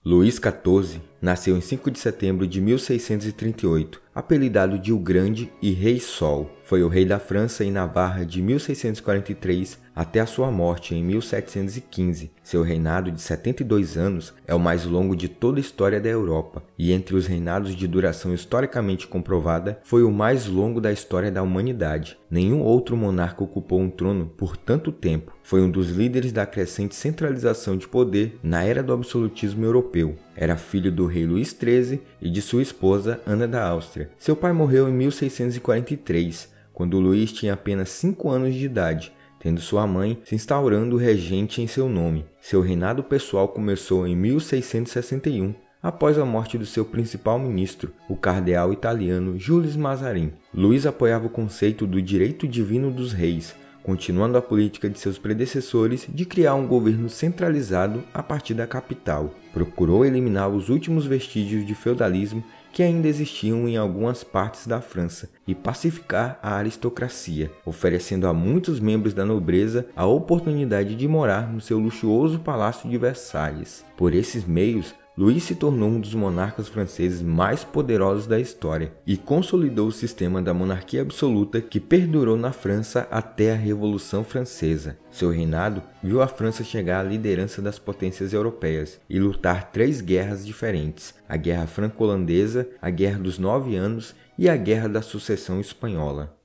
Luís XIV nasceu em 5 de setembro de 1638, apelidado de O Grande e Rei Sol. Foi o rei da França e Navarra de 1643 até a sua morte em 1715. Seu reinado de 72 anos é o mais longo de toda a história da Europa, e entre os reinados de duração historicamente comprovada, foi o mais longo da história da humanidade. Nenhum outro monarca ocupou um trono por tanto tempo. Foi um dos líderes da crescente centralização de poder na era do absolutismo europeu. Era filho do rei Luís XIII e de sua esposa Ana da Áustria. Seu pai morreu em 1643, quando Luís tinha apenas 5 anos de idade, tendo sua mãe se instaurando regente em seu nome. Seu reinado pessoal começou em 1661, após a morte do seu principal ministro, o cardeal italiano Jules Mazarin. Luís apoiava o conceito do direito divino dos reis, continuando a política de seus predecessores de criar um governo centralizado a partir da capital. Procurou eliminar os últimos vestígios de feudalismo que ainda existiam em algumas partes da França e pacificar a aristocracia, oferecendo a muitos membros da nobreza a oportunidade de morar no seu luxuoso palácio de Versalhes. Por esses meios, Luís se tornou um dos monarcas franceses mais poderosos da história e consolidou o sistema da monarquia absoluta que perdurou na França até a Revolução Francesa. Seu reinado viu a França chegar à liderança das potências europeias e lutar 3 guerras diferentes: a Guerra Franco-Holandesa, a Guerra dos 9 Anos e a Guerra da Sucessão Espanhola.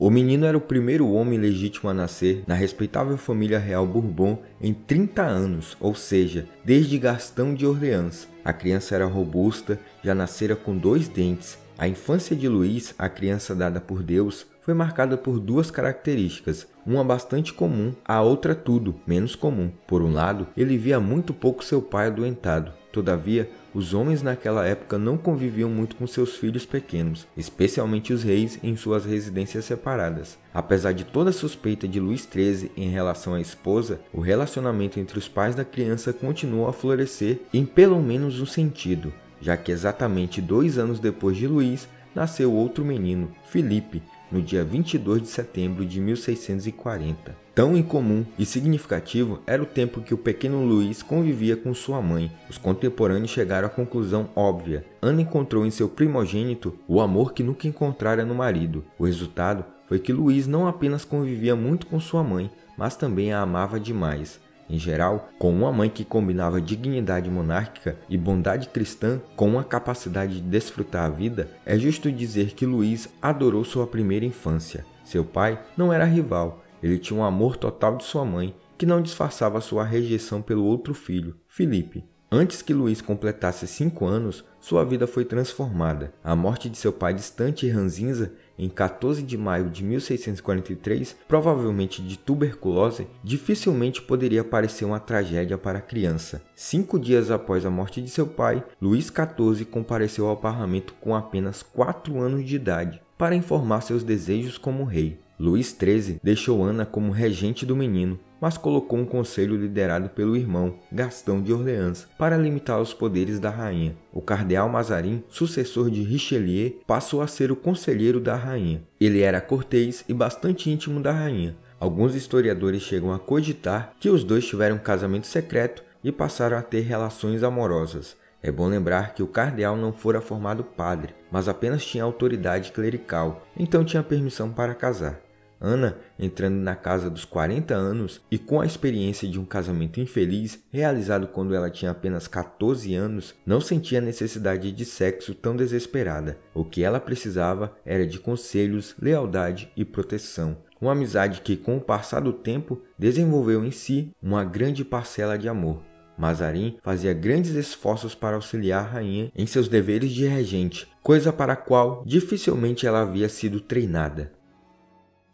O menino era o primeiro homem legítimo a nascer na respeitável família real Bourbon em 30 anos, ou seja, desde Gastão de Orleans. A criança era robusta, já nascera com 2 dentes. A infância de Luís, a criança dada por Deus, foi marcada por 2 características, uma bastante comum, a outra tudo menos comum. Por um lado, ele via muito pouco seu pai adoentado. Todavia, os homens naquela época não conviviam muito com seus filhos pequenos, especialmente os reis em suas residências separadas. Apesar de toda a suspeita de Luís XIII em relação à esposa, o relacionamento entre os pais da criança continuou a florescer em pelo menos um sentido, já que exatamente 2 anos depois de Luís, nasceu outro menino, Filipe, no dia 22 de setembro de 1640. Tão incomum e significativo era o tempo que o pequeno Luís convivia com sua mãe. Os contemporâneos chegaram à conclusão óbvia. Ana encontrou em seu primogênito o amor que nunca encontrara no marido. O resultado foi que Luís não apenas convivia muito com sua mãe, mas também a amava demais. Em geral, com uma mãe que combinava dignidade monárquica e bondade cristã com uma capacidade de desfrutar a vida, é justo dizer que Luís adorou sua primeira infância. Seu pai não era rival, ele tinha um amor total de sua mãe, que não disfarçava sua rejeição pelo outro filho, Filipe. Antes que Luís completasse 5 anos, sua vida foi transformada. A morte de seu pai distante e ranzinza, em 14 de maio de 1643, provavelmente de tuberculose, dificilmente poderia parecer uma tragédia para a criança. 5 dias após a morte de seu pai, Luís XIV compareceu ao parlamento com apenas 4 anos de idade, para informar seus desejos como rei. Luís XIII deixou Ana como regente do menino, mas colocou um conselho liderado pelo irmão, Gastão de Orleans, para limitar os poderes da rainha. O cardeal Mazarin, sucessor de Richelieu, passou a ser o conselheiro da rainha. Ele era cortês e bastante íntimo da rainha. Alguns historiadores chegam a cogitar que os dois tiveram um casamento secreto e passaram a ter relações amorosas. É bom lembrar que o cardeal não fora formado padre, mas apenas tinha autoridade clerical, então tinha permissão para casar. Ana, entrando na casa dos 40 anos e com a experiência de um casamento infeliz realizado quando ela tinha apenas 14 anos, não sentia necessidade de sexo tão desesperada. O que ela precisava era de conselhos, lealdade e proteção. Uma amizade que, com o passar do tempo, desenvolveu em si uma grande parcela de amor. Mazarin fazia grandes esforços para auxiliar a rainha em seus deveres de regente, coisa para a qual dificilmente ela havia sido treinada.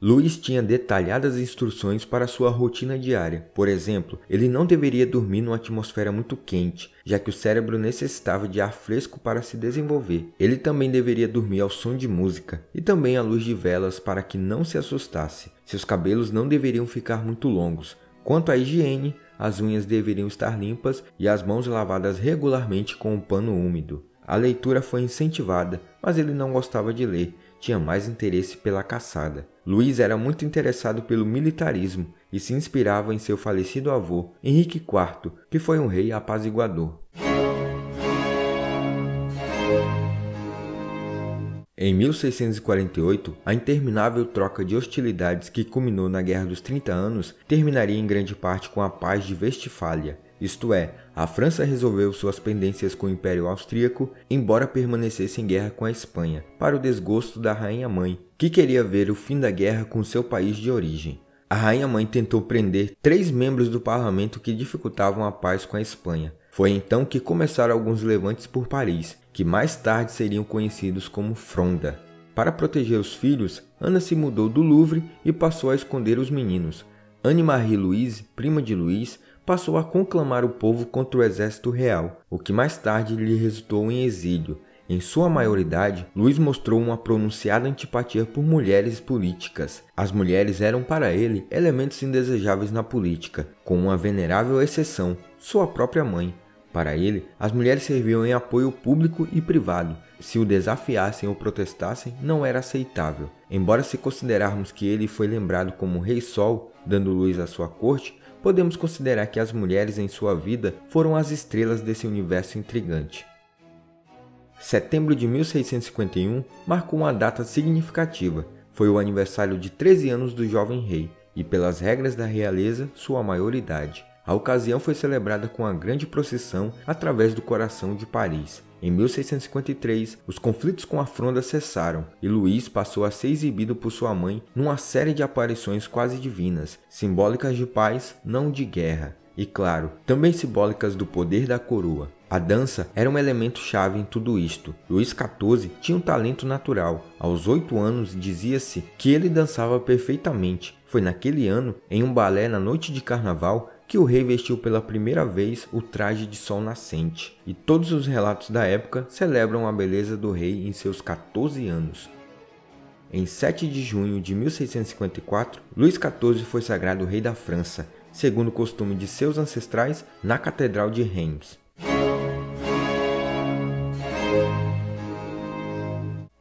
Luís tinha detalhadas instruções para sua rotina diária. Por exemplo, ele não deveria dormir numa atmosfera muito quente, já que o cérebro necessitava de ar fresco para se desenvolver. Ele também deveria dormir ao som de música e também à luz de velas para que não se assustasse. Seus cabelos não deveriam ficar muito longos, Quanto à higiene, as unhas deveriam estar limpas e as mãos lavadas regularmente com um pano úmido. A leitura foi incentivada, mas ele não gostava de ler, tinha mais interesse pela caçada. Luís era muito interessado pelo militarismo e se inspirava em seu falecido avô, Henrique IV, que foi um rei apaziguador. Em 1648, a interminável troca de hostilidades que culminou na Guerra dos 30 Anos terminaria em grande parte com a Paz de Westfália. Isto é, a França resolveu suas pendências com o Império Austríaco, embora permanecesse em guerra com a Espanha, para o desgosto da Rainha-Mãe, que queria ver o fim da guerra com seu país de origem. A Rainha-Mãe tentou prender 3 membros do parlamento que dificultavam a paz com a Espanha. Foi então que começaram alguns levantes por Paris, que mais tarde seriam conhecidos como Fronda. Para proteger os filhos, Ana se mudou do Louvre e passou a esconder os meninos. Anne-Marie Louise, prima de Luís, passou a conclamar o povo contra o exército real, o que mais tarde lhe resultou em exílio. Em sua maioridade, Luís mostrou uma pronunciada antipatia por mulheres políticas. As mulheres eram para ele elementos indesejáveis na política, com uma venerável exceção, sua própria mãe. Para ele, as mulheres serviam em apoio público e privado. Se o desafiassem ou protestassem, não era aceitável. Embora se considerarmos que ele foi lembrado como Rei Sol, dando luz à sua corte, podemos considerar que as mulheres em sua vida foram as estrelas desse universo intrigante. Setembro de 1651 marcou uma data significativa. Foi o aniversário de 13 anos do jovem rei e, pelas regras da realeza, sua maioridade. A ocasião foi celebrada com uma grande procissão através do coração de Paris. Em 1653, os conflitos com a Fronda cessaram e Luís passou a ser exibido por sua mãe numa série de aparições quase divinas, simbólicas de paz, não de guerra, e claro, também simbólicas do poder da coroa. A dança era um elemento chave em tudo isto. Luís XIV tinha um talento natural. Aos 8 anos dizia-se que ele dançava perfeitamente. Foi naquele ano, em um balé na noite de carnaval, que o rei vestiu pela primeira vez o traje de sol nascente, e todos os relatos da época celebram a beleza do rei em seus 14 anos. Em 7 de junho de 1654, Luís XIV foi sagrado rei da França, segundo o costume de seus ancestrais, na Catedral de Reims.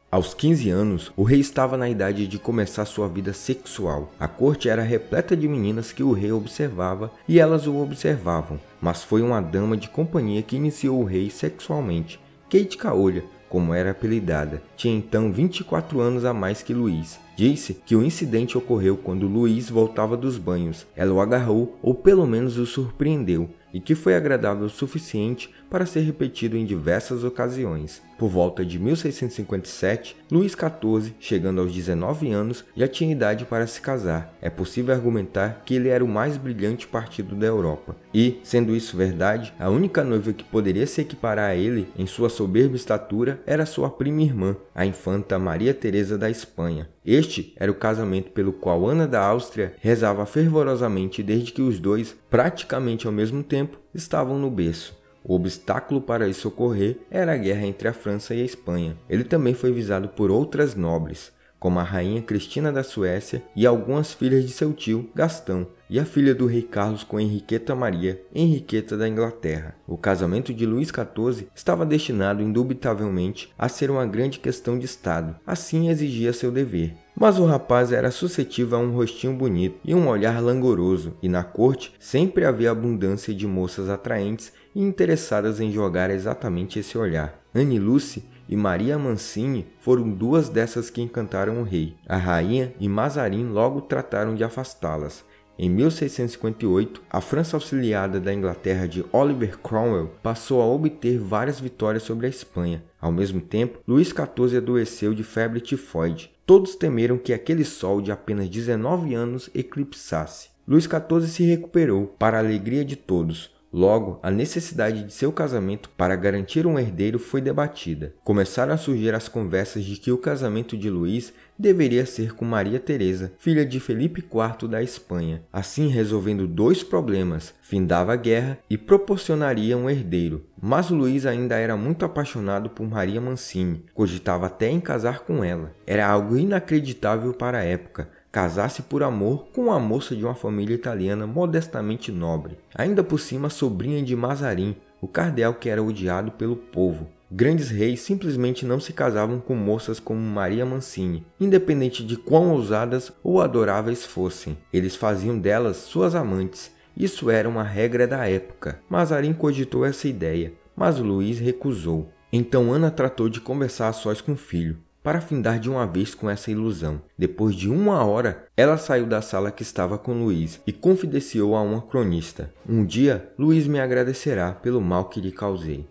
Aos 15 anos, o rei estava na idade de começar sua vida sexual. A corte era repleta de meninas que o rei observava e elas o observavam, mas foi uma dama de companhia que iniciou o rei sexualmente. Kate Caolha, como era apelidada, tinha então 24 anos a mais que Luís. Disse que o incidente ocorreu quando Luís voltava dos banhos. Ela o agarrou, ou pelo menos o surpreendeu, e que foi agradável o suficiente para ser repetido em diversas ocasiões. Por volta de 1657, Luís XIV, chegando aos 19 anos, já tinha idade para se casar. É possível argumentar que ele era o mais brilhante partido da Europa. E, sendo isso verdade, a única noiva que poderia se equiparar a ele em sua soberba estatura era sua prima irmã, a infanta Maria Teresa da Espanha. Este era o casamento pelo qual Ana da Áustria rezava fervorosamente desde que os dois, praticamente ao mesmo tempo, estavam no berço. O obstáculo para isso ocorrer era a guerra entre a França e a Espanha. Ele também foi visado por outras nobres, como a rainha Cristina da Suécia e algumas filhas de seu tio, Gastão, e a filha do rei Carlos com Henriqueta Maria, Henriqueta da Inglaterra. O casamento de Luís XIV estava destinado indubitavelmente a ser uma grande questão de Estado, assim exigia seu dever. Mas o rapaz era suscetível a um rostinho bonito e um olhar langoroso, e na corte sempre havia abundância de moças atraentes e interessadas em jogar exatamente esse olhar. Anne Lucy e Maria Mancini foram duas dessas que encantaram o rei. A rainha e Mazarin logo trataram de afastá-las. Em 1658, a França auxiliada da Inglaterra de Oliver Cromwell passou a obter várias vitórias sobre a Espanha. Ao mesmo tempo, Luís XIV adoeceu de febre tifoide. Todos temeram que aquele sol de apenas 19 anos eclipsasse. Luís XIV se recuperou, para a alegria de todos. Logo, a necessidade de seu casamento para garantir um herdeiro foi debatida. Começaram a surgir as conversas de que o casamento de Luís deveria ser com Maria Teresa, filha de Felipe IV da Espanha. Assim, resolvendo dois problemas, findava a guerra e proporcionaria um herdeiro. Mas Luís ainda era muito apaixonado por Maria Mancini, cogitava até em casar com ela. Era algo inacreditável para a época. casasse por amor com uma moça de uma família italiana modestamente nobre, ainda por cima sobrinha de Mazarin, o cardeal que era odiado pelo povo. Grandes reis simplesmente não se casavam com moças como Maria Mancini, independente de quão ousadas ou adoráveis fossem. Eles faziam delas suas amantes. Isso era uma regra da época. Mazarin cogitou essa ideia, mas Luís recusou. Então Ana tratou de conversar a sós com o filho, para findar de uma vez com essa ilusão. Depois de 1 hora, ela saiu da sala que estava com Luís e confidenciou a uma cronista: "Um dia, Luís me agradecerá pelo mal que lhe causei."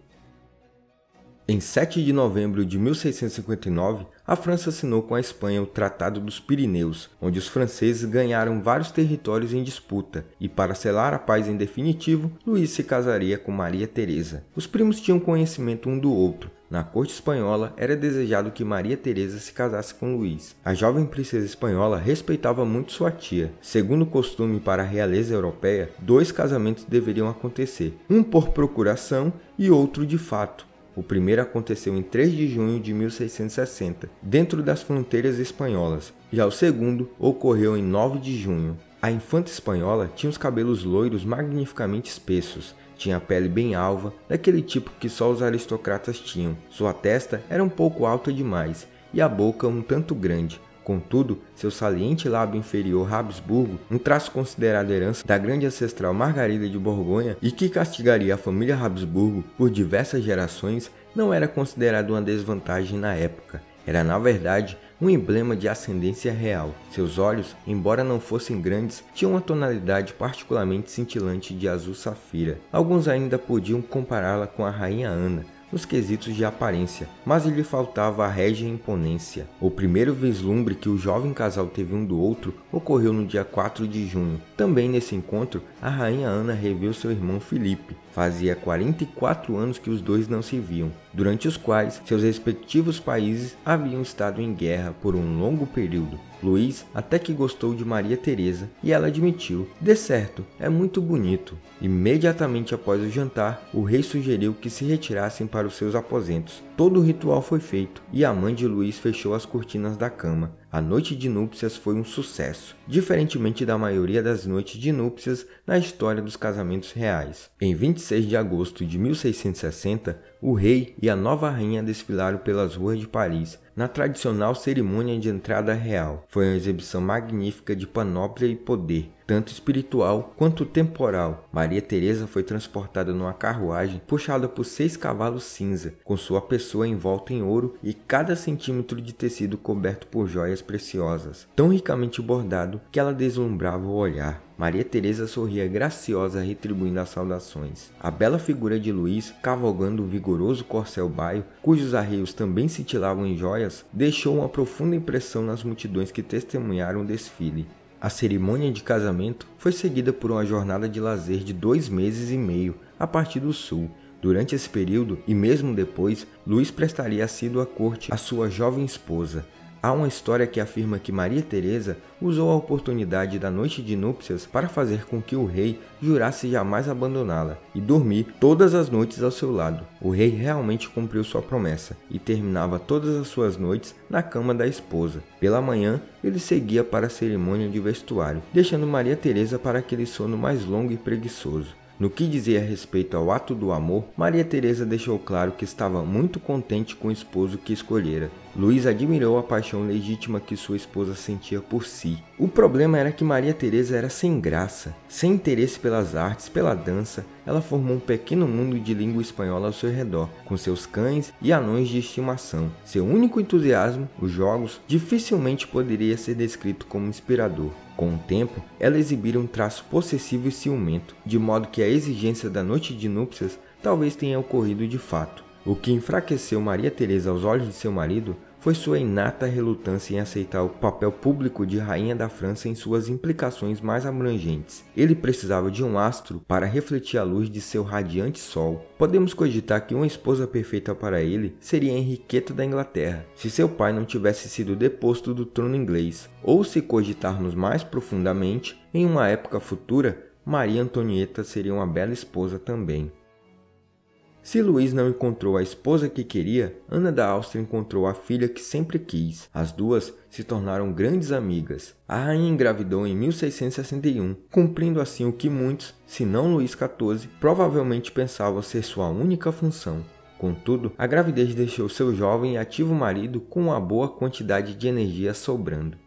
Em 7 de novembro de 1659, a França assinou com a Espanha o Tratado dos Pirineus, onde os franceses ganharam vários territórios em disputa, e para selar a paz em definitivo, Luís se casaria com Maria Teresa. Os primos tinham conhecimento um do outro. Na corte espanhola, era desejado que Maria Teresa se casasse com Luís. A jovem princesa espanhola respeitava muito sua tia. Segundo o costume para a realeza europeia, 2 casamentos deveriam acontecer, um por procuração e outro de fato. O primeiro aconteceu em 3 de junho de 1660, dentro das fronteiras espanholas. Já o segundo ocorreu em 9 de junho. A infanta espanhola tinha os cabelos loiros magnificamente espessos, tinha a pele bem alva, daquele tipo que só os aristocratas tinham. Sua testa era um pouco alta demais e a boca um tanto grande. Contudo, seu saliente lábio inferior Habsburgo, um traço considerado herança da grande ancestral Margarida de Borgonha e que castigaria a família Habsburgo por diversas gerações, não era considerado uma desvantagem na época. Era, na verdade, um emblema de ascendência real. Seus olhos, embora não fossem grandes, tinham uma tonalidade particularmente cintilante de azul safira. Alguns ainda podiam compará-la com a rainha Ana nos quesitos de aparência, mas lhe faltava a régia imponência. O primeiro vislumbre que o jovem casal teve um do outro ocorreu no dia 4 de junho. Também nesse encontro, a rainha Ana reviu seu irmão Filipe. Fazia 44 anos que os dois não se viam, durante os quais seus respectivos países haviam estado em guerra por um longo período. Luís até que gostou de Maria Teresa e ela admitiu: "De certo, é muito bonito." Imediatamente após o jantar, o rei sugeriu que se retirassem para os seus aposentos. Todo o ritual foi feito e a mãe de Luís fechou as cortinas da cama. A noite de núpcias foi um sucesso, diferentemente da maioria das noites de núpcias na história dos casamentos reais. Em 26 de agosto de 1660, o rei e a nova rainha desfilaram pelas ruas de Paris, na tradicional cerimônia de entrada real. Foi uma exibição magnífica de panóplia e poder, tanto espiritual quanto temporal. Maria Teresa foi transportada numa carruagem puxada por 6 cavalos cinza, com sua pessoa envolta em ouro e cada centímetro de tecido coberto por joias preciosas, tão ricamente bordado que ela deslumbrava o olhar. Maria Teresa sorria graciosa, retribuindo as saudações. A bela figura de Luís, cavalgando um vigoroso corcel baio, cujos arreios também cintilavam em joias, deixou uma profunda impressão nas multidões que testemunharam o desfile. A cerimônia de casamento foi seguida por uma jornada de lazer de 2 meses e meio a partir do sul. Durante esse período, e mesmo depois, Luís prestaria assídua corte à sua jovem esposa. Há uma história que afirma que Maria Teresa usou a oportunidade da noite de núpcias para fazer com que o rei jurasse jamais abandoná-la e dormir todas as noites ao seu lado. O rei realmente cumpriu sua promessa e terminava todas as suas noites na cama da esposa. Pela manhã, ele seguia para a cerimônia de vestuário, deixando Maria Teresa para aquele sono mais longo e preguiçoso. No que dizia respeito ao ato do amor, Maria Teresa deixou claro que estava muito contente com o esposo que escolhera. Luís admirou a paixão legítima que sua esposa sentia por si. O problema era que Maria Teresa era sem graça, sem interesse pelas artes, pela dança. Ela formou um pequeno mundo de língua espanhola ao seu redor, com seus cães e anões de estimação. Seu único entusiasmo, os jogos, dificilmente poderia ser descrito como inspirador. Com o tempo, ela exibira um traço possessivo e ciumento, de modo que a exigência da noite de núpcias talvez tenha ocorrido de fato. O que enfraqueceu Maria Teresa aos olhos de seu marido foi sua inata relutância em aceitar o papel público de rainha da França em suas implicações mais abrangentes. Ele precisava de um astro para refletir a luz de seu radiante sol. Podemos cogitar que uma esposa perfeita para ele seria Henriqueta da Inglaterra, se seu pai não tivesse sido deposto do trono inglês, ou se cogitarmos mais profundamente, em uma época futura, Maria Antonieta seria uma bela esposa também. Se Luís não encontrou a esposa que queria, Ana da Áustria encontrou a filha que sempre quis. As duas se tornaram grandes amigas. A rainha engravidou em 1661, cumprindo assim o que muitos, se não Luís XIV, provavelmente pensavam ser sua única função. Contudo, a gravidez deixou seu jovem e ativo marido com uma boa quantidade de energia sobrando.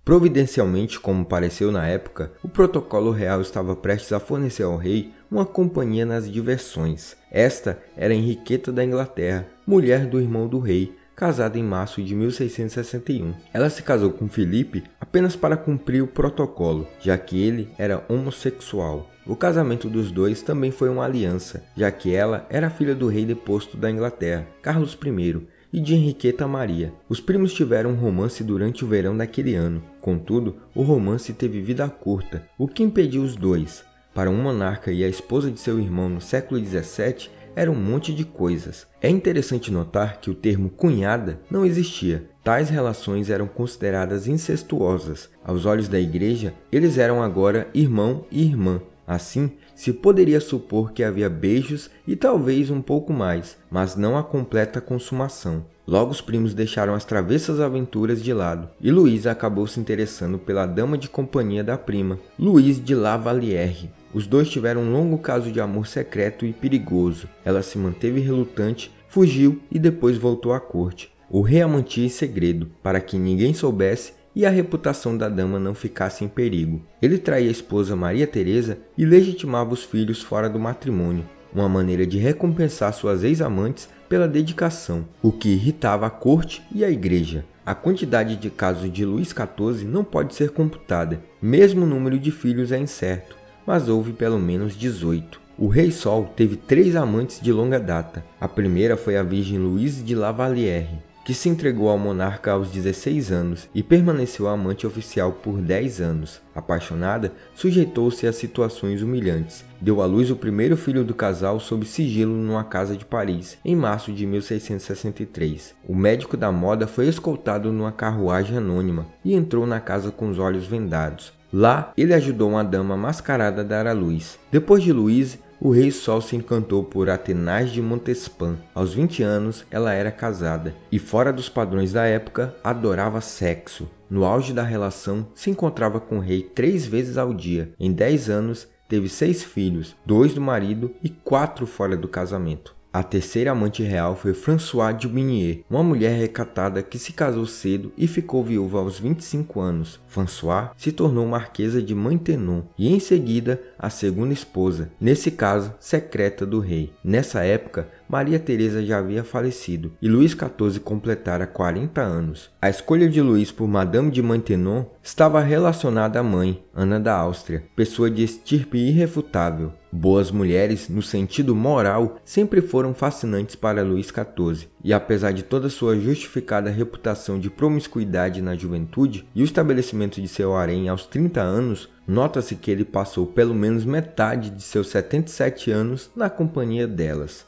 Providencialmente, como pareceu na época, o protocolo real estava prestes a fornecer ao rei uma companhia nas diversões. Esta era Henriqueta da Inglaterra, mulher do irmão do rei, casada em março de 1661. Ela se casou com Filipe apenas para cumprir o protocolo, já que ele era homossexual. O casamento dos dois também foi uma aliança, já que ela era filha do rei deposto da Inglaterra, Carlos I, e de Henriqueta Maria. Os primos tiveram um romance durante o verão daquele ano. Contudo, o romance teve vida curta, o que impediu os dois. Para um monarca e a esposa de seu irmão no século XVII, era um monte de coisas. É interessante notar que o termo cunhada não existia. Tais relações eram consideradas incestuosas. Aos olhos da igreja, eles eram agora irmão e irmã. Assim, se poderia supor que havia beijos e talvez um pouco mais, mas não a completa consumação. Logo os primos deixaram as travessas aventuras de lado, e Luís acabou se interessando pela dama de companhia da prima, Louise de La Vallière. Os dois tiveram um longo caso de amor secreto e perigoso. Ela se manteve relutante, fugiu e depois voltou à corte. O rei a mantinha em segredo, para que ninguém soubesse e a reputação da dama não ficasse em perigo. Ele traía a esposa Maria Teresa e legitimava os filhos fora do matrimônio, uma maneira de recompensar suas ex-amantes pela dedicação, o que irritava a corte e a igreja. A quantidade de casos de Luís XIV não pode ser computada, mesmo o número de filhos é incerto, mas houve pelo menos 18. O Rei Sol teve 3 amantes de longa data. A primeira foi a Virgem Louise de La Vallière, que se entregou ao monarca aos 16 anos e permaneceu amante oficial por 10 anos. Apaixonada, sujeitou-se a situações humilhantes. Deu à luz o primeiro filho do casal sob sigilo numa casa de Paris, em março de 1663. O médico da moda foi escoltado numa carruagem anônima e entrou na casa com os olhos vendados. Lá, ele ajudou uma dama mascarada a dar à luz. Depois de Louise, o Rei Sol se encantou por Athenais de Montespan. Aos 20 anos, ela era casada e, fora dos padrões da época, adorava sexo. No auge da relação, se encontrava com o rei 3 vezes ao dia. Em 10 anos, teve 6 filhos, 2 do marido e 4 fora do casamento. A terceira amante real foi Françoise de Binier, uma mulher recatada que se casou cedo e ficou viúva aos 25 anos. Françoise se tornou marquesa de Maintenon e em seguida a segunda esposa, nesse caso secreta do rei. Nessa época, Maria Teresa já havia falecido e Luís XIV completara 40 anos. A escolha de Luís por Madame de Maintenon estava relacionada à mãe, Ana da Áustria, pessoa de estirpe irrefutável. Boas mulheres, no sentido moral, sempre foram fascinantes para Luís XIV, e apesar de toda sua justificada reputação de promiscuidade na juventude e o estabelecimento de seu harém aos 30 anos, nota-se que ele passou pelo menos metade de seus 77 anos na companhia delas.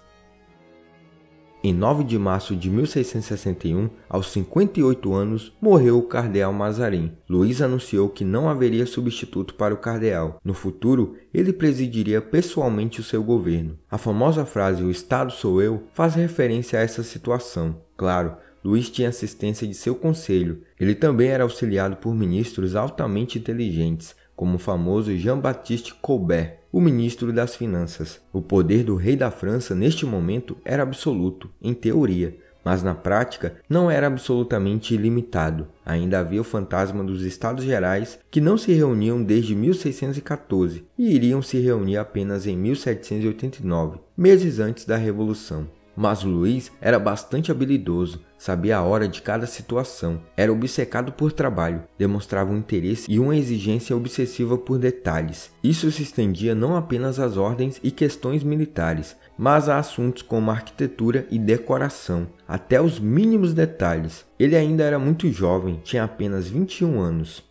Em 9 de março de 1661, aos 58 anos, morreu o cardeal Mazarin. Luís anunciou que não haveria substituto para o cardeal. No futuro, ele presidiria pessoalmente o seu governo. A famosa frase "o Estado sou eu" faz referência a essa situação. Claro, Luís tinha assistência de seu conselho. Ele também era auxiliado por ministros altamente inteligentes, como o famoso Jean-Baptiste Colbert, o ministro das Finanças. O poder do rei da França neste momento era absoluto, em teoria, mas na prática não era absolutamente ilimitado. Ainda havia o fantasma dos Estados Gerais, que não se reuniam desde 1614 e iriam se reunir apenas em 1789, meses antes da Revolução. Mas Luís era bastante habilidoso, sabia a hora de cada situação, era obcecado por trabalho, demonstrava um interesse e uma exigência obsessiva por detalhes. Isso se estendia não apenas às ordens e questões militares, mas a assuntos como arquitetura e decoração, até os mínimos detalhes. Ele ainda era muito jovem, tinha apenas 21 anos.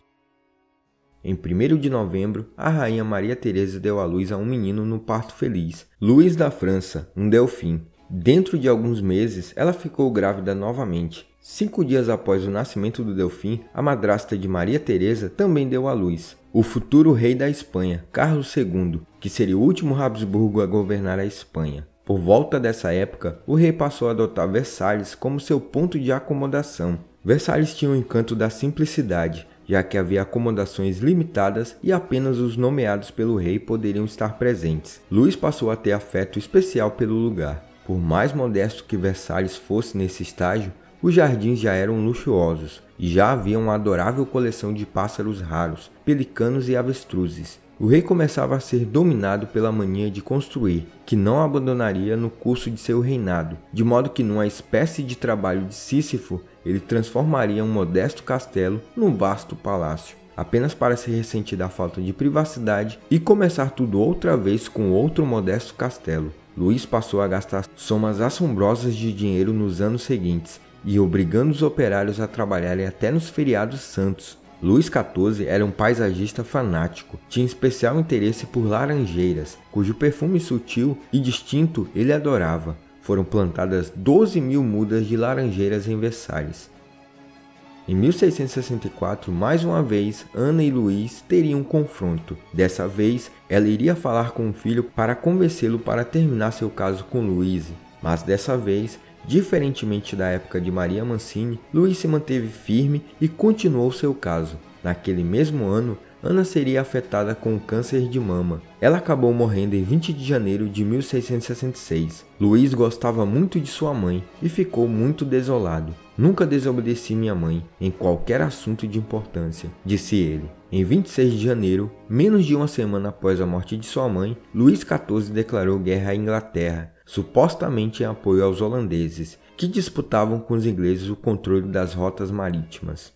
Em 1º de novembro, a rainha Maria Teresa deu à luz a um menino no parto feliz, Luís da França, um delfim. Dentro de alguns meses, ela ficou grávida novamente. 5 dias após o nascimento do Delfim, a madrasta de Maria Teresa também deu à luz o futuro rei da Espanha, Carlos II, que seria o último Habsburgo a governar a Espanha. Por volta dessa época, o rei passou a adotar Versalhes como seu ponto de acomodação. Versalhes tinha o encanto da simplicidade, já que havia acomodações limitadas e apenas os nomeados pelo rei poderiam estar presentes. Luís passou a ter afeto especial pelo lugar. Por mais modesto que Versalhes fosse nesse estágio, os jardins já eram luxuosos e já havia uma adorável coleção de pássaros raros, pelicanos e avestruzes. O rei começava a ser dominado pela mania de construir, que não abandonaria no curso de seu reinado, de modo que numa espécie de trabalho de Sísifo, ele transformaria um modesto castelo num vasto palácio, apenas para se ressentir da falta de privacidade e começar tudo outra vez com outro modesto castelo. Luís passou a gastar somas assombrosas de dinheiro nos anos seguintes, e obrigando os operários a trabalharem até nos feriados santos. Luís XIV era um paisagista fanático, tinha especial interesse por laranjeiras, cujo perfume sutil e distinto ele adorava. Foram plantadas 12.000 mudas de laranjeiras em Versalhes. Em 1664, mais uma vez, Ana e Luís teriam um confronto. Dessa vez, ela iria falar com o filho para convencê-lo para terminar seu caso com Luís, mas dessa vez, diferentemente da época de Maria Mancini, Luís se manteve firme e continuou seu caso. Naquele mesmo ano, Ana seria afetada com um câncer de mama. Ela acabou morrendo em 20 de janeiro de 1666. Luís gostava muito de sua mãe e ficou muito desolado. Nunca desobedeci minha mãe em qualquer assunto de importância, disse ele. Em 26 de janeiro, menos de uma semana após a morte de sua mãe, Luís XIV declarou guerra à Inglaterra, supostamente em apoio aos holandeses, que disputavam com os ingleses o controle das rotas marítimas.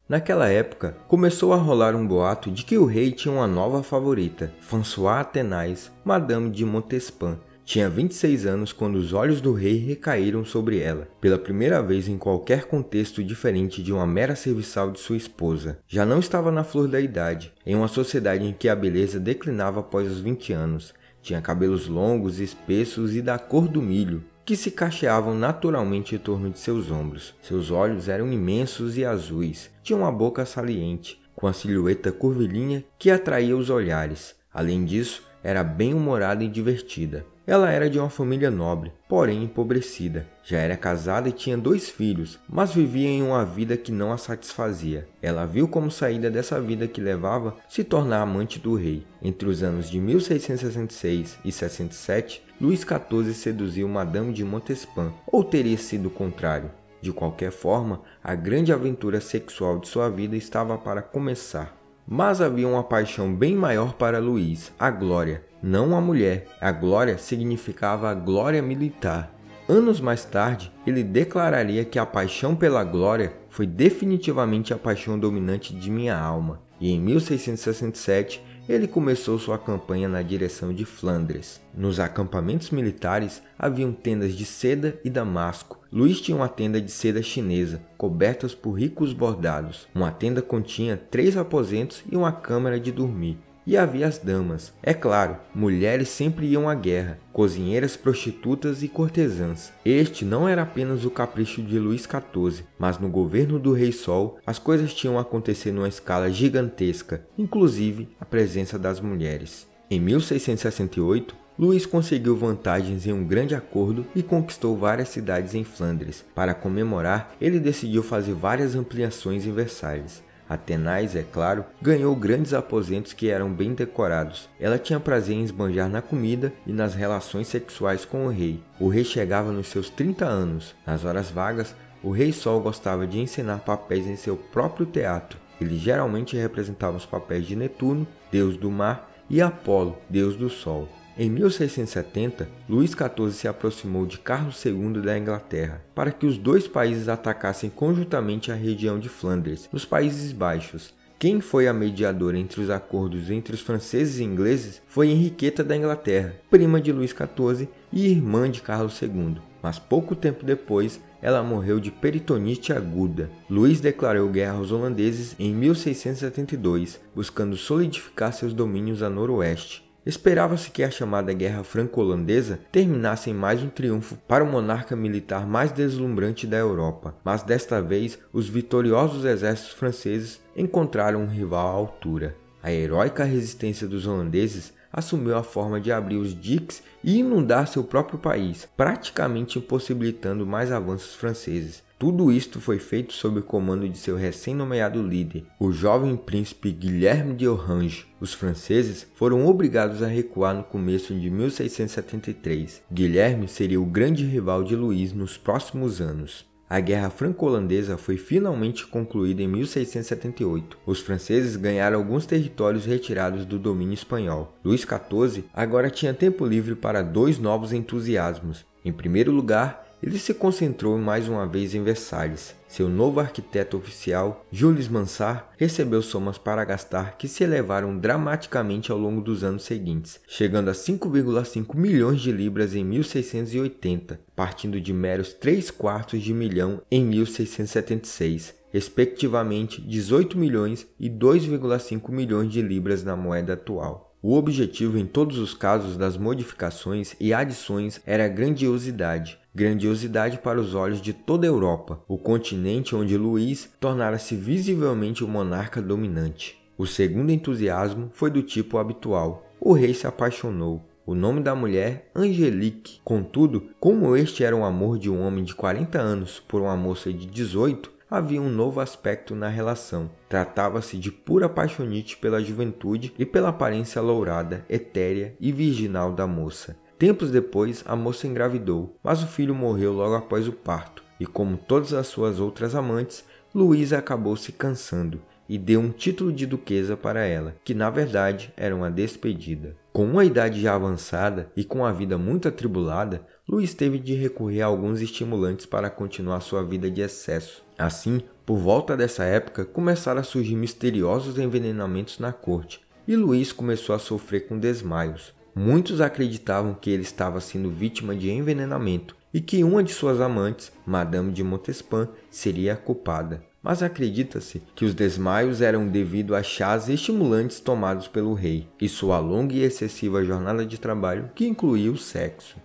Naquela época, começou a rolar um boato de que o rei tinha uma nova favorita, Françoise Athenais, Madame de Montespan. Tinha 26 anos quando os olhos do rei recaíram sobre ela, pela primeira vez em qualquer contexto diferente de uma mera serviçal de sua esposa. Já não estava na flor da idade, em uma sociedade em que a beleza declinava após os 20 anos. Tinha cabelos longos, espessos e da cor do milho, que se cacheavam naturalmente em torno de seus ombros. Seus olhos eram imensos e azuis. Tinha uma boca saliente, com a silhueta curvilínea que atraía os olhares. Além disso, era bem-humorada e divertida. Ela era de uma família nobre, porém empobrecida. Já era casada e tinha 2 filhos, mas vivia em uma vida que não a satisfazia. Ela viu como saída dessa vida que levava se tornar amante do rei. Entre os anos de 1666 e 67, Luís XIV seduziu Madame de Montespan, ou teria sido o contrário. De qualquer forma, a grande aventura sexual de sua vida estava para começar. Mas havia uma paixão bem maior para Luís, a glória. Não a mulher, a glória significava a glória militar. Anos mais tarde, ele declararia que a paixão pela glória foi definitivamente a paixão dominante de minha alma. E em 1667, ele começou sua campanha na direção de Flandres. Nos acampamentos militares haviam tendas de seda e damasco. Luís tinha uma tenda de seda chinesa, cobertas por ricos bordados. Uma tenda continha 3 aposentos e uma câmara de dormir. E havia as damas. É claro, mulheres sempre iam à guerra, cozinheiras, prostitutas e cortesãs. Este não era apenas o capricho de Luís XIV, mas no governo do Rei Sol, as coisas tinham acontecido numa escala gigantesca, inclusive a presença das mulheres. Em 1668, Luís conseguiu vantagens em um grande acordo e conquistou várias cidades em Flandres. Para comemorar, ele decidiu fazer várias ampliações em Versalhes. Athenais, é claro, ganhou grandes aposentos que eram bem decorados. Ela tinha prazer em esbanjar na comida e nas relações sexuais com o rei. O rei chegava nos seus 30 anos. Nas horas vagas, o Rei Sol gostava de encenar papéis em seu próprio teatro. Ele geralmente representava os papéis de Netuno, deus do mar, e Apolo, deus do sol. Em 1670, Luís XIV se aproximou de Carlos II da Inglaterra para que os 2 países atacassem conjuntamente a região de Flandres, nos Países Baixos. Quem foi a mediadora entre os acordos entre os franceses e ingleses foi Henriqueta da Inglaterra, prima de Luís XIV e irmã de Carlos II. Mas pouco tempo depois, ela morreu de peritonite aguda. Luís declarou guerra aos holandeses em 1672, buscando solidificar seus domínios a noroeste. Esperava-se que a chamada Guerra Franco-Holandesa terminasse em mais um triunfo para o monarca militar mais deslumbrante da Europa, mas desta vez os vitoriosos exércitos franceses encontraram um rival à altura. A heróica resistência dos holandeses assumiu a forma de abrir os diques e inundar seu próprio país, praticamente impossibilitando mais avanços franceses. Tudo isto foi feito sob o comando de seu recém-nomeado líder, o jovem príncipe Guilherme de Orange. Os franceses foram obrigados a recuar no começo de 1673. Guilherme seria o grande rival de Luís nos próximos anos. A Guerra Franco-Holandesa foi finalmente concluída em 1678. Os franceses ganharam alguns territórios retirados do domínio espanhol. Luís XIV agora tinha tempo livre para dois novos entusiasmos. Em primeiro lugar, ele se concentrou mais uma vez em Versalhes. Seu novo arquiteto oficial, Jules Mansart, recebeu somas para gastar que se elevaram dramaticamente ao longo dos anos seguintes, chegando a 5,5 milhões de libras em 1680, partindo de meros 3/4 de milhão em 1676, respectivamente 18 milhões e 2,5 milhões de libras na moeda atual. O objetivo em todos os casos das modificações e adições era a grandiosidade. Grandiosidade para os olhos de toda a Europa, o continente onde Luís tornara-se visivelmente o monarca dominante. O segundo entusiasmo foi do tipo habitual. O rei se apaixonou. O nome da mulher, Angelique. Contudo, como este era o amor de um homem de 40 anos por uma moça de 18, havia um novo aspecto na relação. Tratava-se de pura paixonite pela juventude e pela aparência lourada, etérea e virginal da moça. Tempos depois, a moça engravidou, mas o filho morreu logo após o parto, e como todas as suas outras amantes, Luísa acabou se cansando e deu um título de duquesa para ela, que na verdade era uma despedida. Com uma idade já avançada e com a vida muito atribulada, Luís teve de recorrer a alguns estimulantes para continuar sua vida de excesso. Assim, por volta dessa época, começaram a surgir misteriosos envenenamentos na corte, e Luís começou a sofrer com desmaios. Muitos acreditavam que ele estava sendo vítima de envenenamento e que uma de suas amantes, Madame de Montespan, seria a culpada. Mas acredita-se que os desmaios eram devido a chás estimulantes tomados pelo rei e sua longa e excessiva jornada de trabalho que incluía o sexo.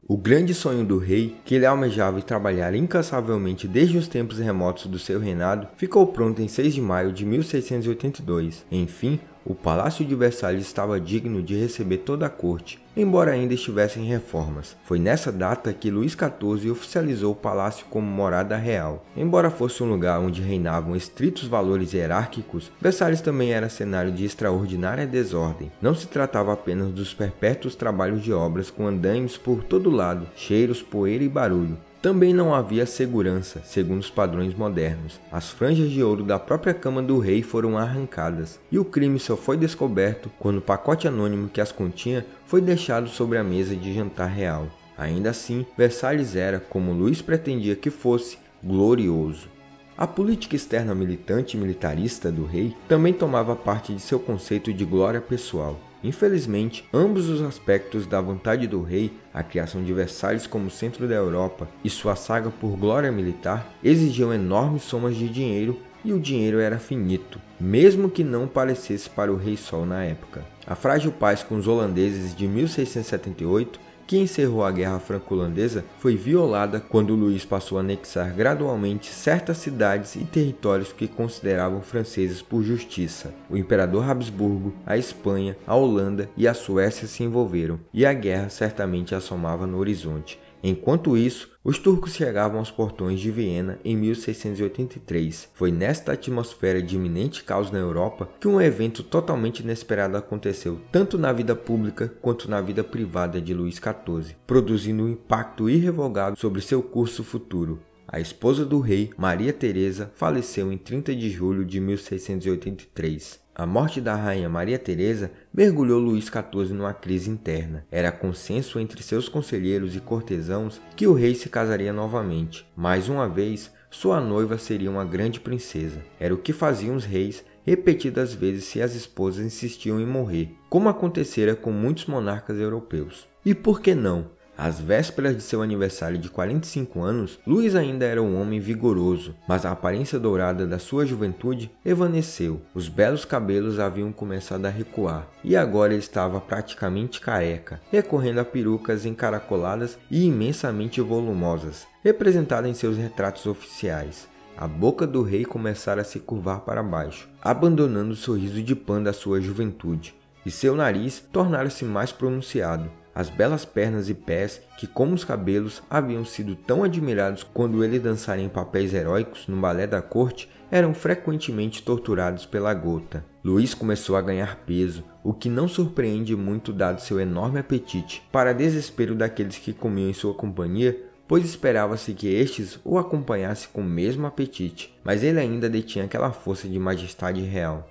O grande sonho do rei, que ele almejava e trabalhara incansavelmente desde os tempos remotos do seu reinado, ficou pronto em 6 de maio de 1682. Enfim, o Palácio de Versalhes estava digno de receber toda a corte, embora ainda estivesse em reformas. Foi nessa data que Luís XIV oficializou o palácio como morada real. Embora fosse um lugar onde reinavam estritos valores hierárquicos, Versalhes também era cenário de extraordinária desordem. Não se tratava apenas dos perpétuos trabalhos de obras com andaimes por todo lado, cheiros, poeira e barulho. Também não havia segurança, segundo os padrões modernos. As franjas de ouro da própria cama do rei foram arrancadas, e o crime só foi descoberto quando o pacote anônimo que as continha foi deixado sobre a mesa de jantar real. Ainda assim, Versalhes era, como Luís pretendia que fosse, glorioso. A política externa militante e militarista do rei também tomava parte de seu conceito de glória pessoal. Infelizmente, ambos os aspectos da vontade do rei, a criação de Versalhes como centro da Europa e sua saga por glória militar, exigiam enormes somas de dinheiro e o dinheiro era finito, mesmo que não parecesse para o Rei Sol na época. A frágil paz com os holandeses de 1678, que encerrou a Guerra Franco-Holandesa, foi violada quando Luís passou a anexar gradualmente certas cidades e territórios que consideravam franceses por justiça. O imperador Habsburgo, a Espanha, a Holanda e a Suécia se envolveram, e a guerra certamente assomava no horizonte. Enquanto isso, os turcos chegavam aos portões de Viena em 1683. Foi nesta atmosfera de iminente caos na Europa que um evento totalmente inesperado aconteceu tanto na vida pública quanto na vida privada de Luís XIV, produzindo um impacto irrevogável sobre seu curso futuro. A esposa do rei, Maria Teresa, faleceu em 30 de julho de 1683. A morte da rainha Maria Teresa mergulhou Luís XIV numa crise interna. Era consenso entre seus conselheiros e cortesãos que o rei se casaria novamente. Mais uma vez, sua noiva seria uma grande princesa. Era o que faziam os reis repetidas vezes se as esposas insistiam em morrer, como acontecera com muitos monarcas europeus. E por que não? Às vésperas de seu aniversário de 45 anos, Luís ainda era um homem vigoroso, mas a aparência dourada da sua juventude evanesceu. Os belos cabelos haviam começado a recuar, e agora ele estava praticamente careca, recorrendo a perucas encaracoladas e imensamente volumosas, representadas em seus retratos oficiais. A boca do rei começara a se curvar para baixo, abandonando o sorriso de pã da sua juventude, e seu nariz tornara-se mais pronunciado. As belas pernas e pés, que como os cabelos haviam sido tão admirados quando ele dançara em papéis heróicos no balé da corte, eram frequentemente torturados pela gota. Luís começou a ganhar peso, o que não surpreende muito dado seu enorme apetite, para desespero daqueles que comiam em sua companhia, pois esperava-se que estes o acompanhassem com o mesmo apetite, mas ele ainda detinha aquela força de majestade real.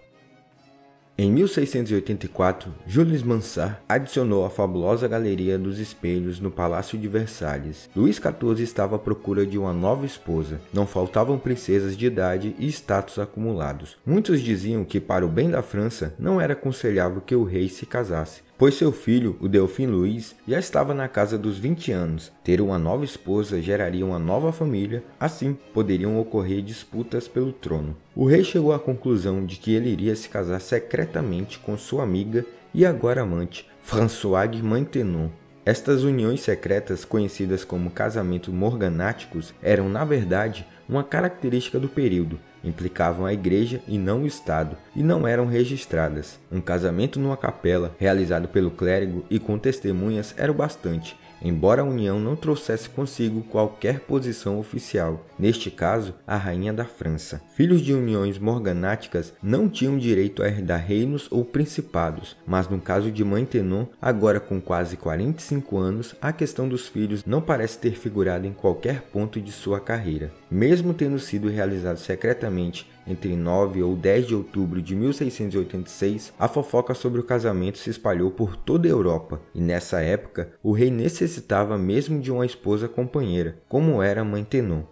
Em 1684, Jules Mansart adicionou a fabulosa Galeria dos Espelhos no Palácio de Versalhes. Luís XIV estava à procura de uma nova esposa. Não faltavam princesas de idade e status acumulados. Muitos diziam que, para o bem da França, não era aconselhável que o rei se casasse, pois seu filho, o Delfim Luís, já estava na casa dos 20 anos. Ter uma nova esposa geraria uma nova família, assim poderiam ocorrer disputas pelo trono. O rei chegou à conclusão de que ele iria se casar secretamente com sua amiga e agora amante, Françoise Maintenon. Estas uniões secretas, conhecidas como casamentos morganáticos, eram, na verdade, uma característica do período. Implicavam a igreja e não o Estado, e não eram registradas. Um casamento numa capela, realizado pelo clérigo e com testemunhas, era o bastante, embora a união não trouxesse consigo qualquer posição oficial, neste caso, a rainha da França. Filhos de uniões morganáticas não tinham direito a herdar reinos ou principados, mas no caso de Maintenon, agora com quase 45 anos, a questão dos filhos não parece ter figurado em qualquer ponto de sua carreira. Mesmo tendo sido realizado secretamente entre 9 ou 10 de outubro de 1686, a fofoca sobre o casamento se espalhou por toda a Europa, e nessa época o rei necessitava mesmo de uma esposa companheira, como era Maintenon.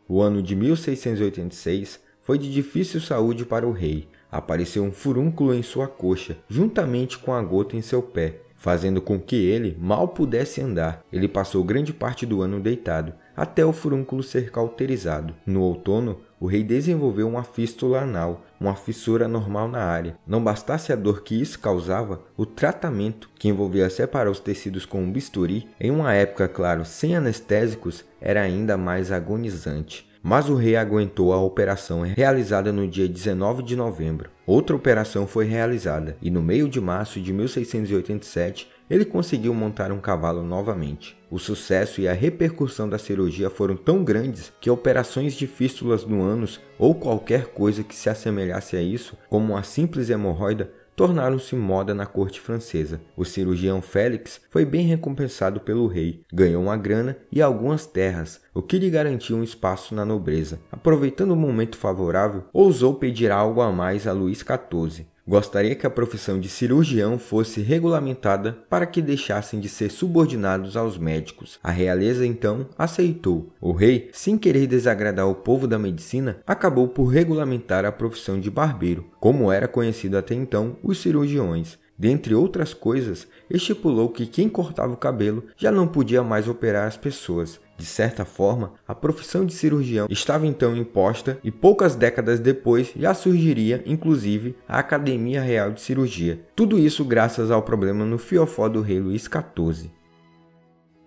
O ano de 1686 foi de difícil saúde para o rei. Apareceu um furúnculo em sua coxa, juntamente com a gota em seu pé, fazendo com que ele mal pudesse andar. Ele passou grande parte do ano deitado, até o furúnculo ser cauterizado. No outono, o rei desenvolveu uma fístula anal, uma fissura normal na área. Não bastasse a dor que isso causava, o tratamento, que envolvia separar os tecidos com um bisturi, em uma época, claro, sem anestésicos, era ainda mais agonizante. Mas o rei aguentou a operação realizada no dia 19 de novembro. Outra operação foi realizada, e no meio de março de 1687, ele conseguiu montar um cavalo novamente. O sucesso e a repercussão da cirurgia foram tão grandes que operações de fístulas no ânus ou qualquer coisa que se assemelhasse a isso, como uma simples hemorroida, tornaram-se moda na corte francesa. O cirurgião Félix foi bem recompensado pelo rei, ganhou uma grana e algumas terras, o que lhe garantiu um espaço na nobreza. Aproveitando o momento favorável, ousou pedir algo a mais a Luís XIV. Gostaria que a profissão de cirurgião fosse regulamentada para que deixassem de ser subordinados aos médicos. A realeza então aceitou. O rei, sem querer desagradar o povo da medicina, acabou por regulamentar a profissão de barbeiro, como era conhecido até então os cirurgiões. Dentre outras coisas, estipulou que quem cortava o cabelo já não podia mais operar as pessoas. De certa forma, a profissão de cirurgião estava então imposta e poucas décadas depois já surgiria, inclusive, a Academia Real de Cirurgia. Tudo isso graças ao problema no fiofó do rei Luís XIV.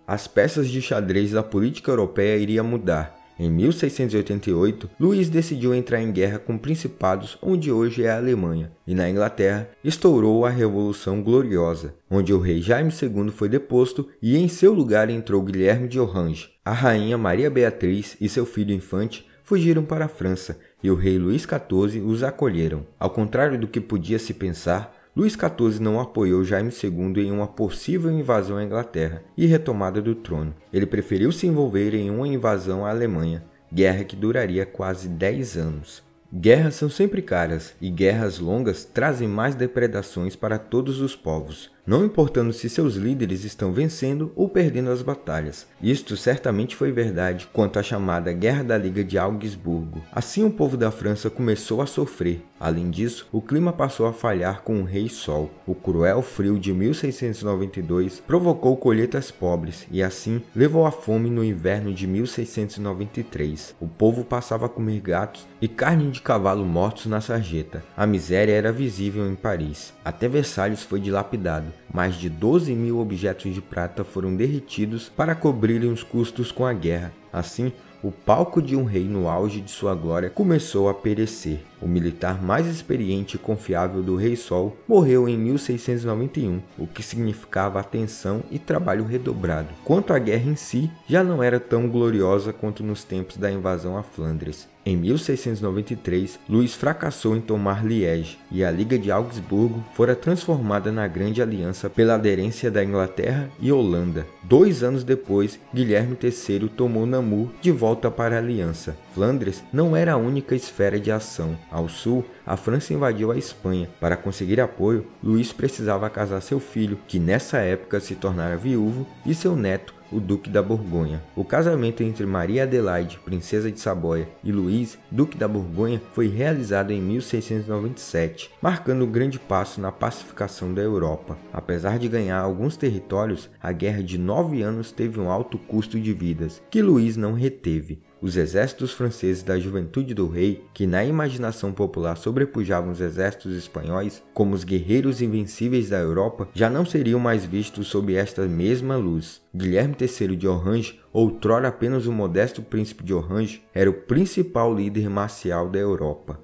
As peças de xadrez da política europeia iriam mudar. Em 1688, Luís decidiu entrar em guerra com principados onde hoje é a Alemanha, e na Inglaterra estourou a Revolução Gloriosa, onde o rei Jaime II foi deposto e em seu lugar entrou Guilherme de Orange. A rainha Maria Beatriz e seu filho infante fugiram para a França, e o rei Luís XIV os acolheram. Ao contrário do que podia se pensar, Luís XIV não apoiou Jaime II em uma possível invasão à Inglaterra e retomada do trono. Ele preferiu se envolver em uma invasão à Alemanha, guerra que duraria quase 10 anos. Guerras são sempre caras, e guerras longas trazem mais depredações para todos os povos, não importando se seus líderes estão vencendo ou perdendo as batalhas. Isto certamente foi verdade quanto à chamada Guerra da Liga de Augsburgo. Assim o povo da França começou a sofrer, Além disso, o clima passou a falhar com o Rei Sol. O cruel frio de 1692 provocou colheitas pobres e assim levou à fome no inverno de 1693. O povo passava a comer gatos e carne de cavalo mortos na sarjeta. A miséria era visível em Paris. Até Versalhes foi dilapidado. Mais de 12.000 objetos de prata foram derretidos para cobrirem os custos com a guerra. Assim, o palco de um rei no auge de sua glória começou a perecer. O militar mais experiente e confiável do Rei Sol morreu em 1691, o que significava atenção e trabalho redobrado. Quanto à guerra em si, já não era tão gloriosa quanto nos tempos da invasão a Flandres. Em 1693, Luís fracassou em tomar Liege, e a Liga de Augsburgo fora transformada na Grande Aliança pela aderência da Inglaterra e Holanda. 2 anos depois, Guilherme III tomou Namur de volta para a Aliança. Flandres não era a única esfera de ação. Ao sul, a França invadiu a Espanha. Para conseguir apoio, Luís precisava casar seu filho, que nessa época se tornara viúvo, e seu neto, o Duque da Borgonha. O casamento entre Maria Adelaide, princesa de Saboia, e Luís, Duque da Borgonha, foi realizado em 1697, marcando um grande passo na pacificação da Europa. Apesar de ganhar alguns territórios, a Guerra de 9 anos teve um alto custo de vidas, que Luís não reteve. Os exércitos franceses da juventude do rei, que na imaginação popular sobrepujavam os exércitos espanhóis como os guerreiros invencíveis da Europa, já não seriam mais vistos sob esta mesma luz. Guilherme III de Orange, outrora apenas o modesto príncipe de Orange, era o principal líder marcial da Europa.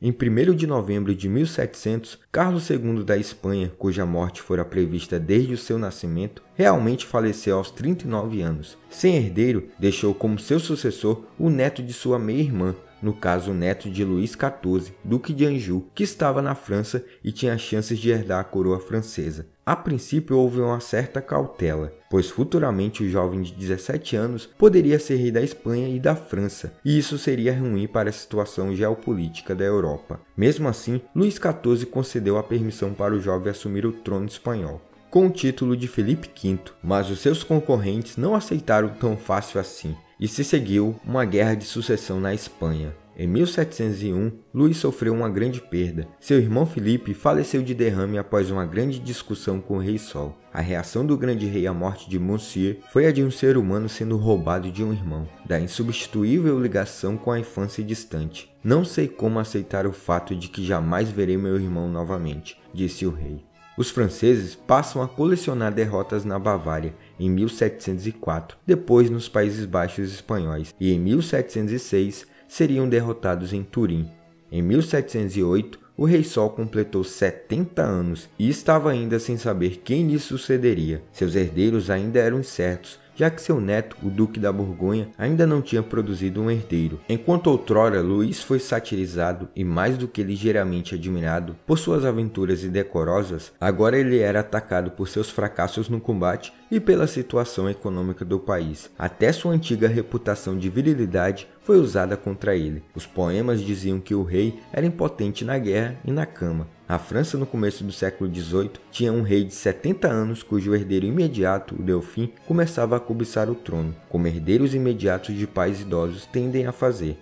Em 1º de novembro de 1700, Carlos II da Espanha, cuja morte fora prevista desde o seu nascimento, realmente faleceu aos 39 anos. Sem herdeiro, deixou como seu sucessor o neto de sua meia-irmã, no caso o neto de Luís XIV, Duque de Anjou, que estava na França e tinha chances de herdar a coroa francesa. A princípio houve uma certa cautela, pois futuramente o jovem de 17 anos poderia ser rei da Espanha e da França, e isso seria ruim para a situação geopolítica da Europa. Mesmo assim, Luís XIV concedeu a permissão para o jovem assumir o trono espanhol, com o título de Felipe V, mas os seus concorrentes não aceitaram tão fácil assim, e se seguiu uma guerra de sucessão na Espanha. Em 1701, Luís sofreu uma grande perda. Seu irmão Filipe faleceu de derrame após uma grande discussão com o Rei Sol. A reação do grande rei à morte de Monsieur foi a de um ser humano sendo roubado de um irmão, da insubstituível ligação com a infância distante. "Não sei como aceitar o fato de que jamais verei meu irmão novamente", disse o rei. Os franceses passam a colecionar derrotas na Bavária em 1704, depois nos Países Baixos espanhóis, e em 1706 seriam derrotados em Turim. Em 1708, o Rei Sol completou 70 anos e estava ainda sem saber quem lhe sucederia. Seus herdeiros ainda eram incertos, já que seu neto, o Duque da Borgonha, ainda não tinha produzido um herdeiro. Enquanto outrora Luís foi satirizado e mais do que ligeiramente admirado por suas aventuras indecorosas, agora ele era atacado por seus fracassos no combate e pela situação econômica do país. Até sua antiga reputação de virilidade foi usada contra ele. Os poemas diziam que o rei era impotente na guerra e na cama. A França, no começo do século XVIII, tinha um rei de 70 anos cujo herdeiro imediato, o Delfim, começava a cobiçar o trono, como herdeiros imediatos de pais idosos tendem a fazer.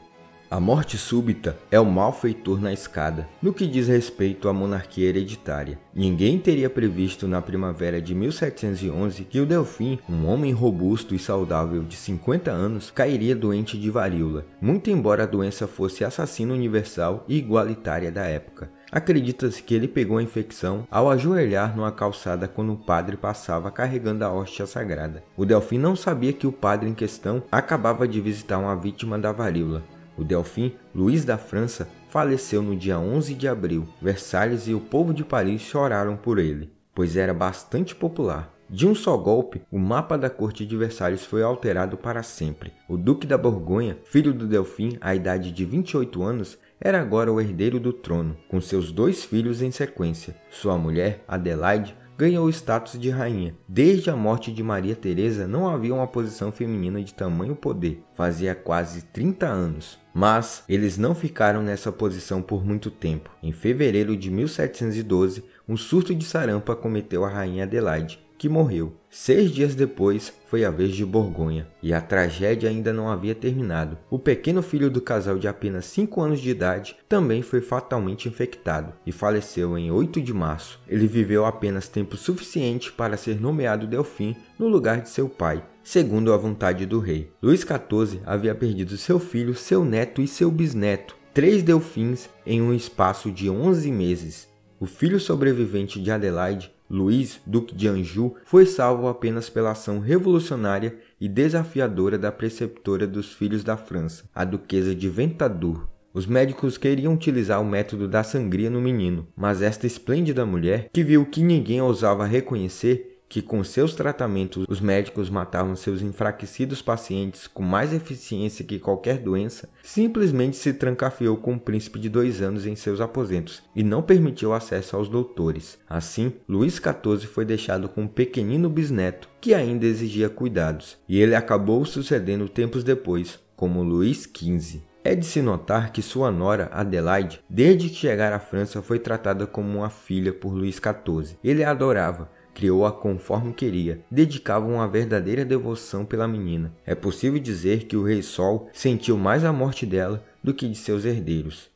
A morte súbita é o malfeitor na escada, no que diz respeito à monarquia hereditária. Ninguém teria previsto na primavera de 1711 que o Delfim, um homem robusto e saudável de 50 anos, cairia doente de varíola, muito embora a doença fosse assassina universal e igualitária da época. Acredita-se que ele pegou a infecção ao ajoelhar numa calçada quando o padre passava carregando a hóstia sagrada. O Delfim não sabia que o padre em questão acabava de visitar uma vítima da varíola. O Delfim, Luís da França, faleceu no dia 11 de abril. Versalhes e o povo de Paris choraram por ele, pois era bastante popular. De um só golpe, o mapa da corte de Versalhes foi alterado para sempre. O Duque da Borgonha, filho do Delfim, à idade de 28 anos, era agora o herdeiro do trono, com seus 2 filhos em sequência. Sua mulher, Adelaide, ganhou o status de rainha. Desde a morte de Maria Teresa não havia uma posição feminina de tamanho poder. Fazia quase 30 anos. Mas eles não ficaram nessa posição por muito tempo. Em fevereiro de 1712, um surto de sarampo acometeu a rainha Adelaide, que morreu. 6 dias depois foi a vez de Borgonha, e a tragédia ainda não havia terminado. O pequeno filho do casal de apenas 5 anos de idade também foi fatalmente infectado e faleceu em 8 de março. Ele viveu apenas tempo suficiente para ser nomeado Delfim no lugar de seu pai, segundo a vontade do rei. Luís XIV havia perdido seu filho, seu neto e seu bisneto, 3 Delfins em um espaço de 11 meses. O filho sobrevivente de Adelaide, Luís, duque de Anjou, foi salvo apenas pela ação revolucionária e desafiadora da preceptora dos filhos da França, a duquesa de Ventadour. Os médicos queriam utilizar o método da sangria no menino, mas esta esplêndida mulher, que viu que ninguém ousava reconhecer que com seus tratamentos os médicos matavam seus enfraquecidos pacientes com mais eficiência que qualquer doença, simplesmente se trancafiou com o príncipe de 2 anos em seus aposentos e não permitiu acesso aos doutores. Assim, Luís XIV foi deixado com um pequenino bisneto que ainda exigia cuidados, e ele acabou sucedendo tempos depois, como Luís XV. É de se notar que sua nora, Adelaide, desde que chegara à França foi tratada como uma filha por Luís XIV. Ele a adorava, criou-a conforme queria, dedicava uma verdadeira devoção pela menina. É possível dizer que o rei Sol sentiu mais a morte dela do que de seus herdeiros.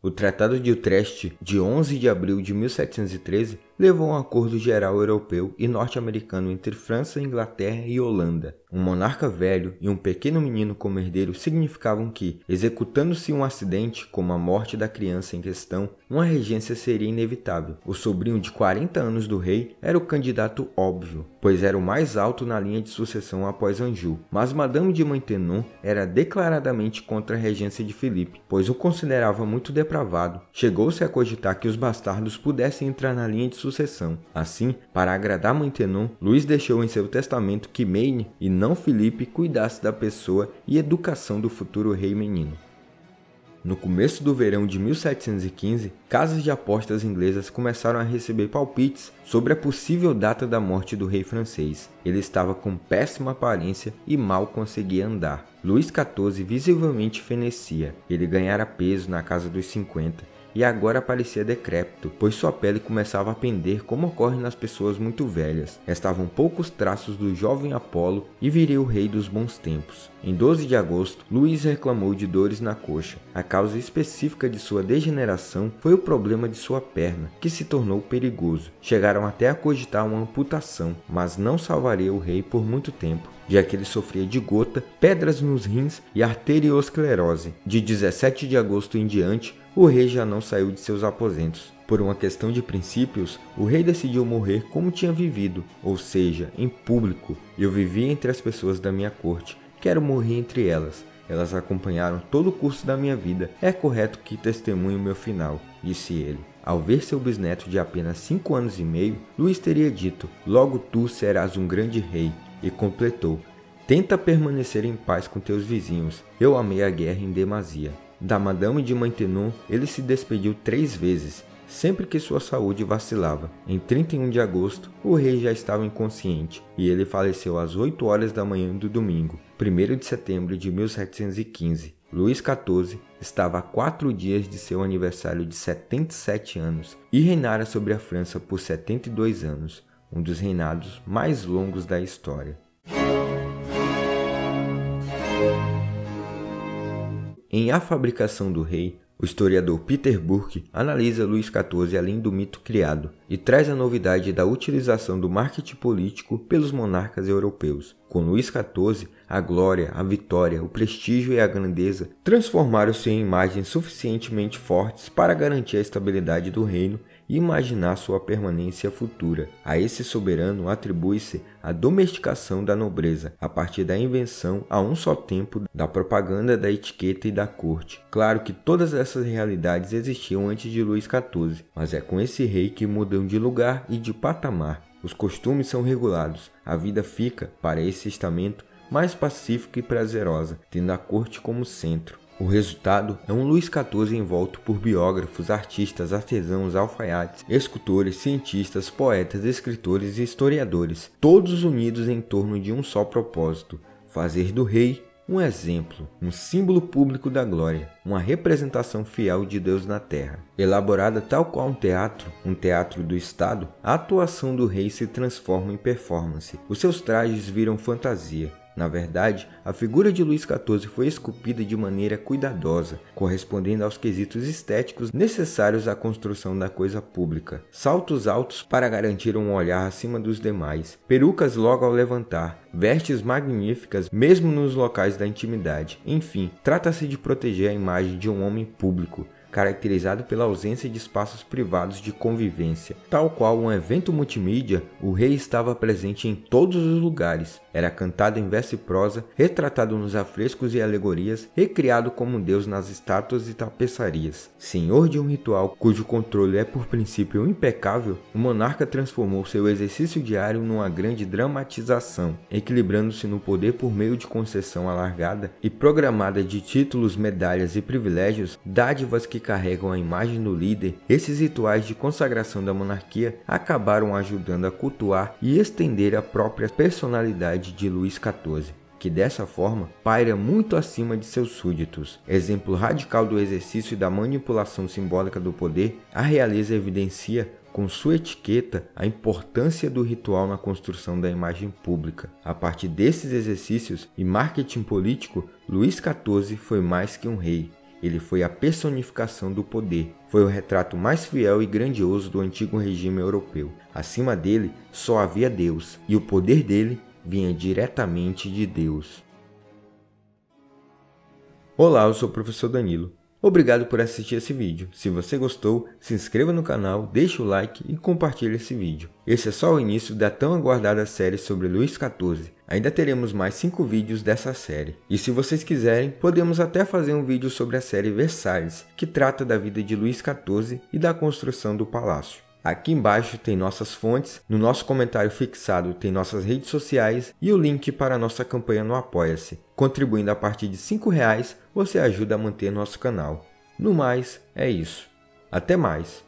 O Tratado de Utrecht, de 11 de abril de 1713, levou a um acordo geral europeu e norte-americano entre França, Inglaterra e Holanda. Um monarca velho e um pequeno menino como herdeiro significavam que, executando-se um acidente, como a morte da criança em questão, uma regência seria inevitável. O sobrinho de 40 anos do rei era o candidato óbvio, pois era o mais alto na linha de sucessão após Anjou. Mas Madame de Maintenon era declaradamente contra a regência de Filipe, pois o considerava muito depravado. Chegou-se a cogitar que os bastardos pudessem entrar na linha de sucessão. Assim, para agradar Maintenon, Luís deixou em seu testamento que Maine, e não Filipe, cuidasse da pessoa e educação do futuro rei menino. No começo do verão de 1715, casas de apostas inglesas começaram a receber palpites sobre a possível data da morte do rei francês. Ele estava com péssima aparência e mal conseguia andar. Luís XIV visivelmente fenecia. Ele ganhara peso na casa dos 50 e agora parecia decrépito, pois sua pele começava a pender como ocorre nas pessoas muito velhas. Restavam poucos traços do jovem Apolo e viril rei dos bons tempos. Em 12 de agosto, Luís reclamou de dores na coxa. A causa específica de sua degeneração foi o problema de sua perna, que se tornou perigoso. Chegaram até a cogitar uma amputação, mas não salvaria o rei por muito tempo, já que ele sofria de gota, pedras nos rins e arteriosclerose. De 17 de agosto em diante, o rei já não saiu de seus aposentos. Por uma questão de princípios, o rei decidiu morrer como tinha vivido, ou seja, em público. Eu vivi entre as pessoas da minha corte, quero morrer entre elas. Elas acompanharam todo o curso da minha vida. É correto que testemunhe o meu final, disse ele. Ao ver seu bisneto de apenas 5 anos e meio, Luís teria dito: logo tu serás um grande rei, e completou: tenta permanecer em paz com teus vizinhos, eu amei a guerra em demasia. Da Madame de Maintenon, ele se despediu 3 vezes, sempre que sua saúde vacilava. Em 31 de agosto, o rei já estava inconsciente e ele faleceu às 8 horas da manhã do domingo, 1º de setembro de 1715. Luís XIV estava a 4 dias de seu aniversário de 77 anos e reinara sobre a França por 72 anos, um dos reinados mais longos da história. Em A Fabricação do Rei, o historiador Peter Burke analisa Luís XIV além do mito criado e traz a novidade da utilização do marketing político pelos monarcas europeus. Com Luís XIV, a glória, a vitória, o prestígio e a grandeza transformaram-se em imagens suficientemente fortes para garantir a estabilidade do reino e imaginar sua permanência futura. A esse soberano atribui-se a domesticação da nobreza, a partir da invenção a um só tempo da propaganda, da etiqueta e da corte. Claro que todas essas realidades existiam antes de Luís XIV, mas é com esse rei que mudam de lugar e de patamar. Os costumes são regulados, a vida fica, para esse estamento, mais pacífica e prazerosa, tendo a corte como centro. O resultado é um Luís XIV envolto por biógrafos, artistas, artesãos, alfaiates, escultores, cientistas, poetas, escritores e historiadores, todos unidos em torno de um só propósito: fazer do rei um exemplo, um símbolo público da glória, uma representação fiel de Deus na terra. Elaborada tal qual um teatro do Estado, a atuação do rei se transforma em performance. Os seus trajes viram fantasia. Na verdade, a figura de Luís XIV foi esculpida de maneira cuidadosa, correspondendo aos quesitos estéticos necessários à construção da coisa pública. Saltos altos para garantir um olhar acima dos demais, perucas logo ao levantar, vestes magníficas mesmo nos locais da intimidade. Enfim, trata-se de proteger a imagem de um homem público, caracterizado pela ausência de espaços privados de convivência. Tal qual um evento multimídia, o rei estava presente em todos os lugares. Era cantado em verso e prosa, retratado nos afrescos e alegorias, recriado como Deus nas estátuas e tapeçarias. Senhor de um ritual cujo controle é por princípio impecável, o monarca transformou seu exercício diário numa grande dramatização, equilibrando-se no poder por meio de concessão alargada e programada de títulos, medalhas e privilégios, dádivas que carregam a imagem do líder. Esses rituais de consagração da monarquia acabaram ajudando a cultuar e estender a própria personalidade de Luís XIV, que dessa forma paira muito acima de seus súditos. Exemplo radical do exercício e da manipulação simbólica do poder, a realeza evidencia com sua etiqueta a importância do ritual na construção da imagem pública. A partir desses exercícios e marketing político, Luís XIV foi mais que um rei. Ele foi a personificação do poder. Foi o retrato mais fiel e grandioso do antigo regime europeu. Acima dele só havia Deus, e o poder dele vinha diretamente de Deus. Olá, eu sou o professor Danilo. Obrigado por assistir esse vídeo. Se você gostou, se inscreva no canal, deixe o like e compartilhe esse vídeo. Esse é só o início da tão aguardada série sobre Luís XIV. Ainda teremos mais 5 vídeos dessa série. E se vocês quiserem, podemos até fazer um vídeo sobre a série Versalhes, que trata da vida de Luís XIV e da construção do palácio. Aqui embaixo tem nossas fontes, no nosso comentário fixado tem nossas redes sociais e o link para a nossa campanha no Apoia-se. Contribuindo a partir de R$5, você ajuda a manter nosso canal. No mais, é isso. Até mais!